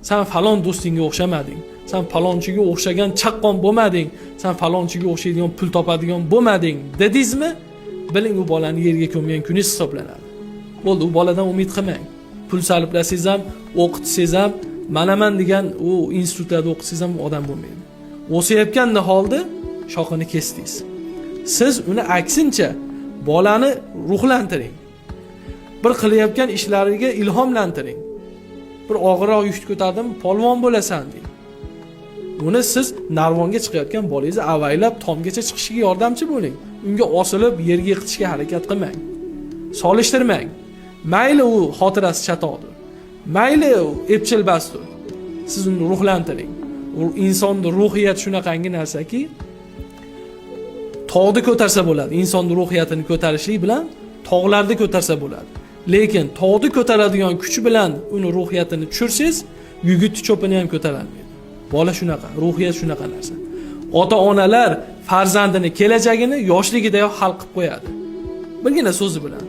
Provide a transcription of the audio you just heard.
Sen falon do'stingga o'xshamading. Sen falonchiga o'xshagan chaqqon bo'lmading. Sen falonchiga o'xshaydigan pul topadigan bo'lmading, dedingizmi? Biling u bolani yerga ko'mgan kuningiz hisoblanadi. Bo'ldi, u boladan umid qilmang. Pul sarflasangiz ham, o'qitsangiz ham, manaman degan u institutlarda o'qitsangiz ham odam bo'lmaydi. O'sayotgan holda shoxini kesdingiz. Siz uni aksincha bolani ruhlantiring. Bir qilayotgan ishlariga ilhomlantiring. Bir og'irroq yuk ko'tardim, polvon bo'lasan deng. Uni siz narvonga chiqayotgan bolangizni avaylab tomgacha chiqishiga yordamchi bo'ling. Unga osilib yerga yiqitishga harakat qilmang. Solishtirmang. Mayli u xotirasi chatoqdir. Mayli u epchilbasdir. Siz uni ruhlantiring. U insonning ruhiyati shunaqangi narsaki, tog'ni ko'tarsa bo'ladi. Insonning ruhiyatini ko'tarishlik bilan tog'larni ko'tarsa bo'ladi. Lekin tog'ni ko'taradigan kuch bilan uni ruhiyatini tushirsangiz, yigit cho'pini ham ko'tara olmaydi. Bola shunaqa, ruhiyat shunaqa narsa. Ota-onalar farzandini kelajagini yoshligidayoq hal qilib qo'yadi. Birgina so'zi bilan.